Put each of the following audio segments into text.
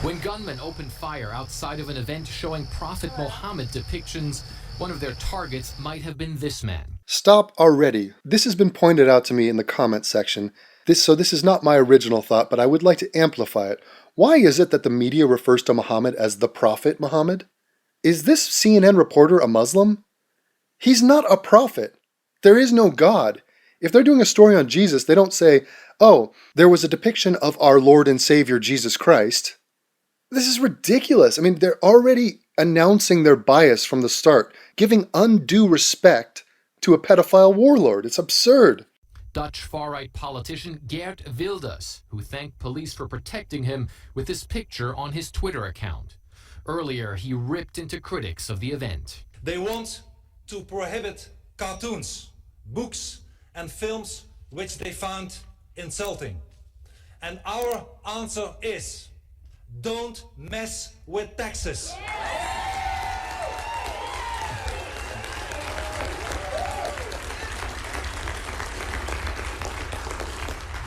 When gunmen opened fire outside of an event showing Prophet Muhammad depictions, one of their targets might have been this man. Stop already. This has been pointed out to me in the comment section. This is not my original thought, but I would like to amplify it. Why is it that the media refers to Muhammad as the Prophet Muhammad? Is this CNN reporter a Muslim? He's not a prophet. There is no God. If they're doing a story on Jesus, they don't say, oh, there was a depiction of our Lord and Savior Jesus Christ. This is ridiculous. I mean, they're already announcing their bias from the start, giving undue respect to a pedophile warlord. It's absurd. Dutch far-right politician Geert Wilders, who thanked police for protecting him with this picture on his Twitter account. Earlier, he ripped into critics of the event. They want to prohibit cartoons, books and films which they found insulting. And our answer is, don't mess with taxes.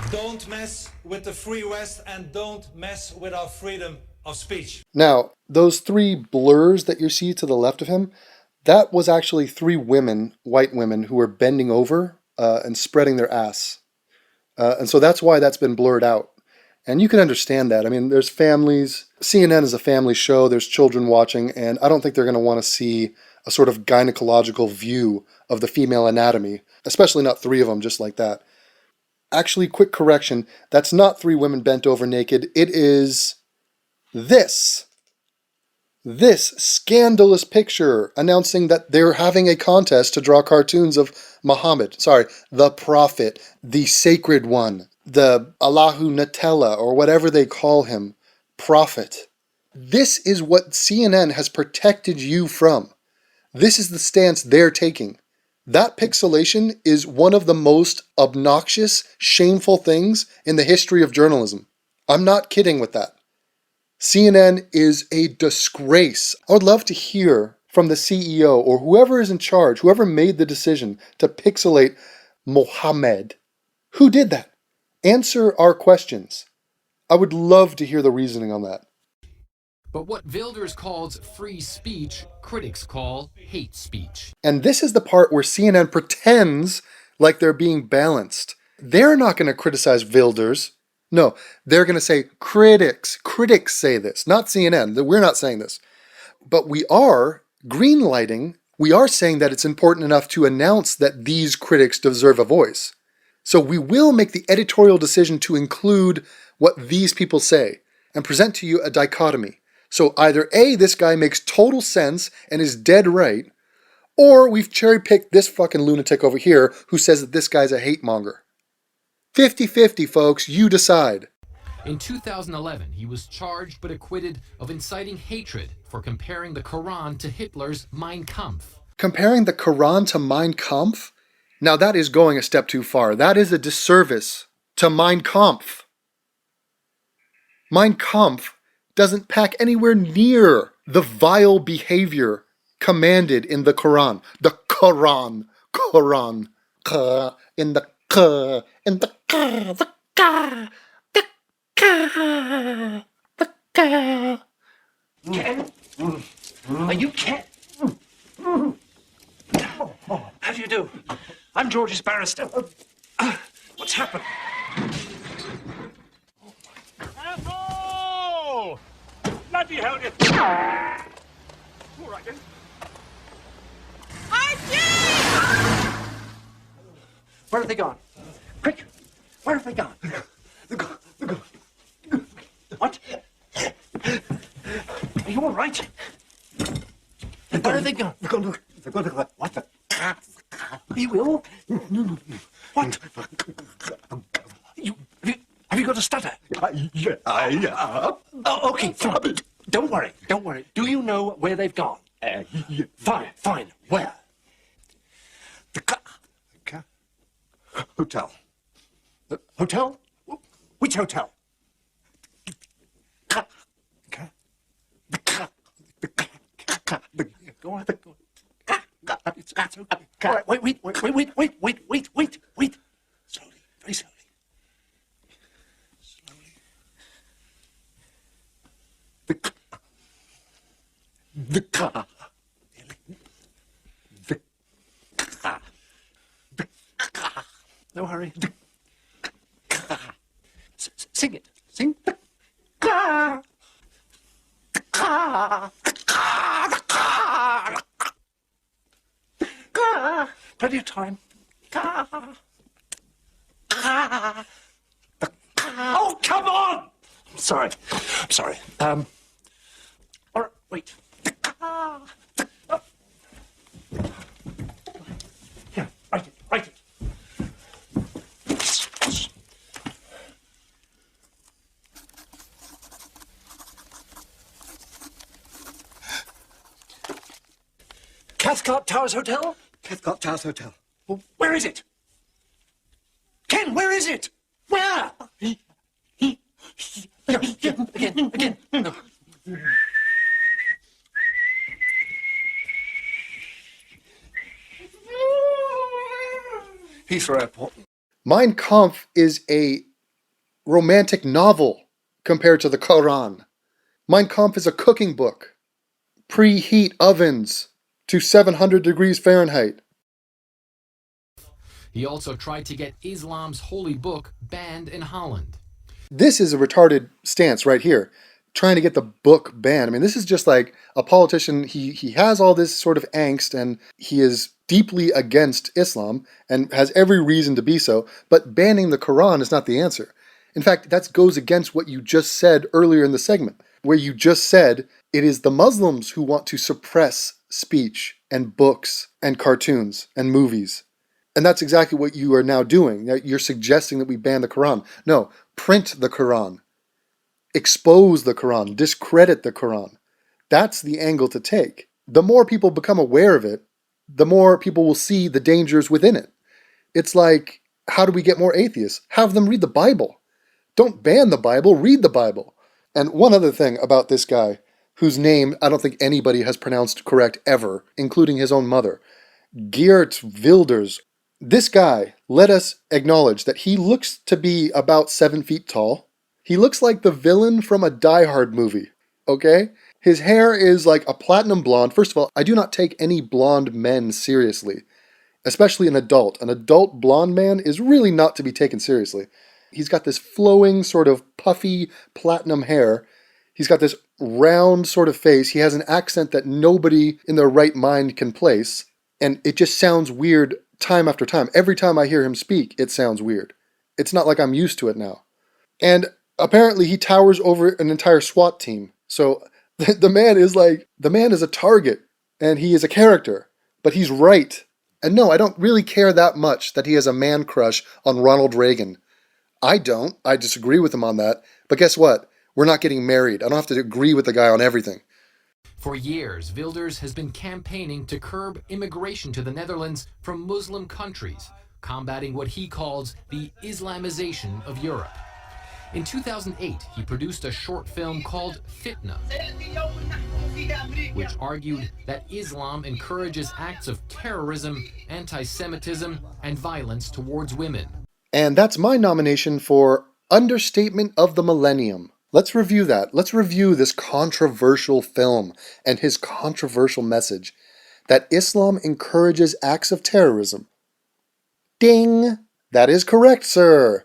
Don't mess with the Free West and don't mess with our freedom of speech. Now, those three blurs that you see to the left of him, that was actually three women, white women, who were bending over and spreading their ass. And so that's why that's been blurred out. And you can understand that. I mean, there's families. CNN is a family show. There's children watching, and I don't think they're going to want to see a sort of gynecological view of the female anatomy, especially not three of them just like that. Actually, quick correction, that's not three women bent over naked. It is this scandalous picture announcing that they're having a contest to draw cartoons of Muhammad. Sorry, the Prophet, the Sacred One, the Allahu Nutella, or whatever they call him, Prophet. This is what CNN has protected you from. This is the stance they're taking. That pixelation is one of the most obnoxious, shameful things in the history of journalism. I'm not kidding with that. CNN is a disgrace. I would love to hear from the CEO or whoever is in charge, whoever made the decision to pixelate Mohammed. Who did that? Answer our questions. I would love to hear the reasoning on that. But what Wilders calls free speech, critics call hate speech. And this is the part where CNN pretends like they're being balanced. They're not going to criticize Wilders. No, they're going to say critics. Critics say this, not CNN. We're not saying this. But we are greenlighting. We are saying that it's important enough to announce that these critics deserve a voice. So we will make the editorial decision to include what these people say and present to you a dichotomy. So either A, this guy makes total sense and is dead right, or we've cherry-picked this fucking lunatic over here who says that this guy's a hate monger. 50-50, folks, you decide. In 2011, he was charged but acquitted of inciting hatred for comparing the Quran to Hitler's Mein Kampf. Comparing the Quran to Mein Kampf? Now that is going a step too far. That is a disservice to Mein Kampf. Mein Kampf doesn't pack anywhere near the vile behavior commanded in the Quran. The Quran. In the Ken? Are you Ken? How do you do? I'm George's barrister. What's happened? Asshole! Bloody hell, you... All right, then. Where have they gone? Quick! Where have they gone? They're gone. What? Are you all right? Where have they gone? They're going to... What the... Are you ill? No. What? Have you got a stutter? Yeah. Oh, okay, fine. Don't worry. Do you know where they've gone? Fine. Where? The hotel. The hotel? Which hotel? Go on. It's okay. All right, wait. Slowly, very slowly. The car. The car. The car. No hurry. The car. Sing it. Sing the car. The car. The car. The car. The car. Plenty of time. Car. Car. The car. Oh, come on! I'm sorry. I'm sorry. All right, wait. The car. Here, write it. Write it. Cathcart Towers Hotel? Cathcart Towers Hotel. Well, where is it? Ken, where is it? Where? Again. No. Heathrow Airport. Mein Kampf is a romantic novel compared to the Quran. Mein Kampf is a cooking book. Preheat ovens to 700 degrees Fahrenheit. He also tried to get Islam's holy book banned in Holland. This is a retarded stance right here, trying to get the book banned. I mean, this is just like a politician. He has all this sort of angst, and he is deeply against Islam and has every reason to be so, but banning the Quran is not the answer. In fact, that goes against what you just said earlier in the segment, where you just said it is the Muslims who want to suppress speech and books and cartoons and movies. And that's exactly what you are now doing. You're suggesting that we ban the Quran. No, print the Quran. Expose the Quran. Discredit the Quran. That's the angle to take. The more people become aware of it, the more people will see the dangers within it. It's like, how do we get more atheists? Have them read the Bible. Don't ban the Bible, read the Bible. And one other thing about this guy, whose name I don't think anybody has pronounced correct ever, including his own mother, Geert Wilders. This guy, let us acknowledge that he looks to be about 7 feet tall. He looks like the villain from a Die Hard movie, okay? His hair is like a platinum blonde. First of all, I do not take any blonde men seriously, especially an adult. An adult blonde man is really not to be taken seriously. He's got this flowing, sort of puffy platinum hair. He's got this round sort of face. He has an accent that nobody in their right mind can place. And it just sounds weird time after time. Every time I hear him speak, it sounds weird. It's not like I'm used to it now. And apparently he towers over an entire SWAT team. So the man is a target, and he is a character, but he's right. And no, I don't really care that much that he has a man crush on Ronald Reagan. I don't. I disagree with him on that. But guess what? We're not getting married. I don't have to agree with the guy on everything. For years, Wilders has been campaigning to curb immigration to the Netherlands from Muslim countries, combating what he calls the Islamization of Europe. In 2008, he produced a short film called Fitna, which argued that Islam encourages acts of terrorism, anti-Semitism, and violence towards women. And that's my nomination for Understatement of the Millennium. Let's review that. Let's review this controversial film and his controversial message that Islam encourages acts of terrorism. Ding! That is correct, sir.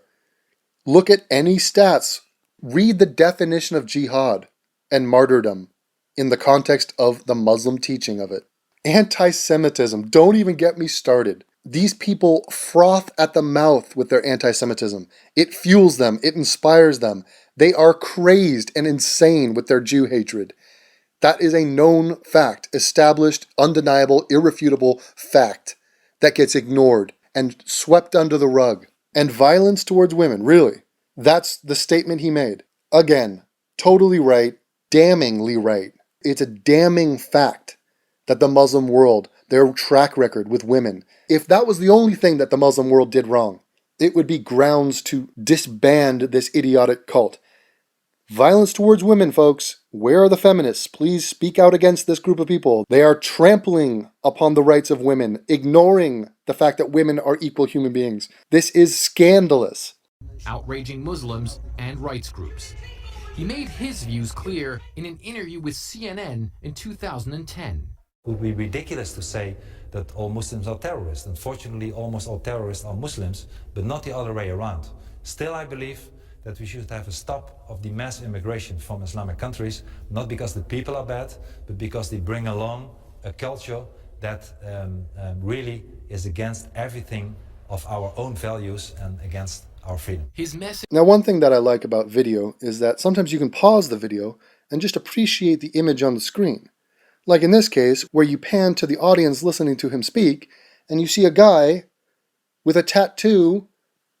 Look at any stats. Read the definition of jihad and martyrdom in the context of the Muslim teaching of it. Anti-Semitism. Don't even get me started. These people froth at the mouth with their anti-Semitism. It fuels them. It inspires them. They are crazed and insane with their Jew hatred. That is a known fact, established, undeniable, irrefutable fact that gets ignored and swept under the rug. And violence towards women, really. That's the statement he made. Again, totally right, damningly right. It's a damning fact that the Muslim world, their track record with women, if that was the only thing that the Muslim world did wrong, it would be grounds to disband this idiotic cult. Violence towards women, folks. Where are the feminists? Please speak out against this group of people. They are trampling upon the rights of women, ignoring the fact that women are equal human beings. This is scandalous. Outraging Muslims and rights groups. He made his views clear in an interview with CNN in 2010. It would be ridiculous to say that all Muslims are terrorists. Unfortunately, almost all terrorists are Muslims, but not the other way around. Still, I believe that we should have a stop of the mass immigration from Islamic countries, not because the people are bad, but because they bring along a culture that really is against everything of our own values and against our freedom. His message. Now, one thing that I like about video is that sometimes you can pause the video and just appreciate the image on the screen. Like in this case, where you pan to the audience listening to him speak, and you see a guy with a tattoo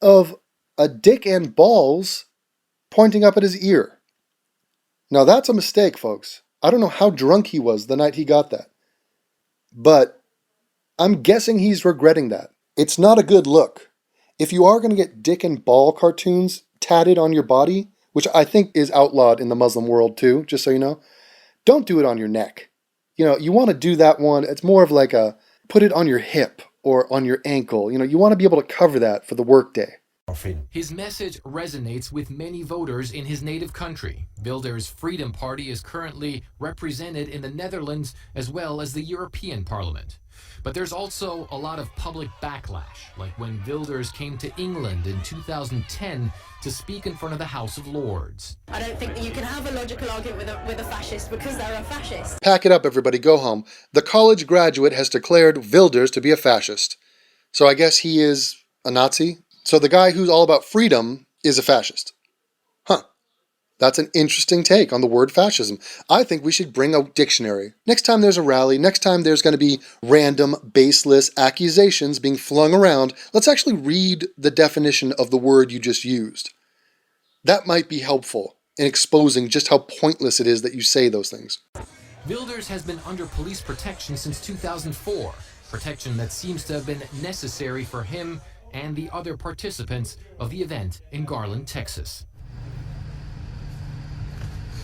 of a dick and balls pointing up at his ear. Now that's a mistake, folks. I don't know how drunk he was the night he got that, but I'm guessing he's regretting that. It's not a good look. If you are going to get dick and ball cartoons tatted on your body, which I think is outlawed in the Muslim world too, just so you know, don't do it on your neck. You know, you want to do that one, it's more of like a, put it on your hip or on your ankle. You know, you want to be able to cover that for the workday. His message resonates with many voters in his native country. Wilders' Freedom Party is currently represented in the Netherlands as well as the European Parliament. But there's also a lot of public backlash, like when Wilders came to England in 2010 to speak in front of the House of Lords. I don't think that you can have a logical argument with a fascist because they're a fascist. Pack it up, everybody, go home. The college graduate has declared Wilders to be a fascist. So I guess he is a Nazi? So the guy who's all about freedom is a fascist. Huh. That's an interesting take on the word fascism. I think we should bring a dictionary. Next time there's a rally, next time there's going to be random, baseless accusations being flung around, let's actually read the definition of the word you just used. That might be helpful in exposing just how pointless it is that you say those things. Wilders has been under police protection since 2004, protection that seems to have been necessary for him and the other participants of the event in Garland, Texas.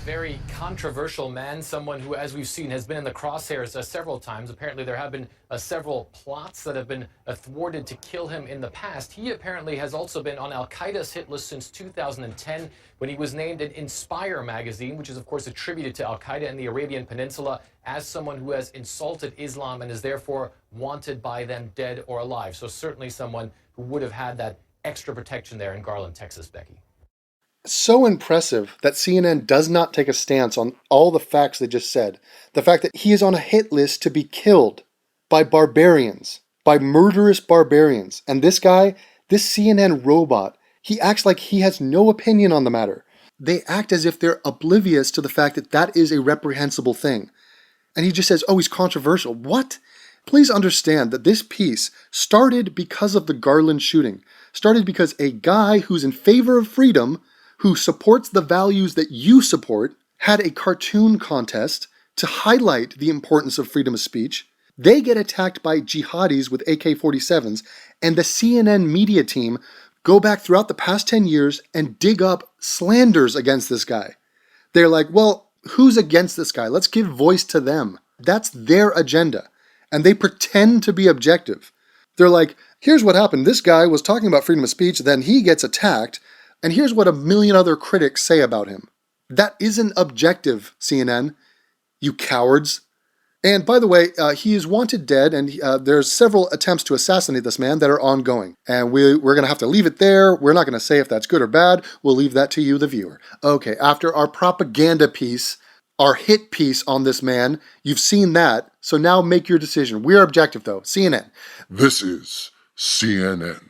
Very controversial man, someone who, as we've seen, has been in the crosshairs several times. Apparently there have been several plots that have been thwarted to kill him in the past. He apparently has also been on Al-Qaeda's hit list since 2010 when he was named in Inspire magazine, which is of course attributed to Al-Qaeda in the Arabian Peninsula, as someone who has insulted Islam and is therefore wanted by them dead or alive. So certainly someone who would have had that extra protection there in Garland, Texas, Becky. So impressive that CNN does not take a stance on all the facts they just said. The fact that he is on a hit list to be killed by barbarians, by murderous barbarians. And this guy, this CNN robot, he acts like he has no opinion on the matter. They act as if they're oblivious to the fact that that is a reprehensible thing. And he just says, oh, he's controversial. What? Please understand that this piece started because of the Garland shooting. Started because a guy who's in favor of freedom, who supports the values that you support, had a cartoon contest to highlight the importance of freedom of speech. They get attacked by jihadis with AK-47s, and the CNN media team go back throughout the past 10 years and dig up slanders against this guy. They're like, well, who's against this guy? Let's give voice to them. That's their agenda. And they pretend to be objective. They're like, here's what happened. This guy was talking about freedom of speech, then he gets attacked, and here's what a million other critics say about him. That isn't objective, CNN, you cowards. And by the way, he is wanted dead, and there's several attempts to assassinate this man that are ongoing. And we're going to have to leave it there. We're not going to say if that's good or bad. We'll leave that to you, the viewer. Okay, after our propaganda piece, our hit piece on this man, you've seen that. So now make your decision. We're objective, though. CNN. This is CNN.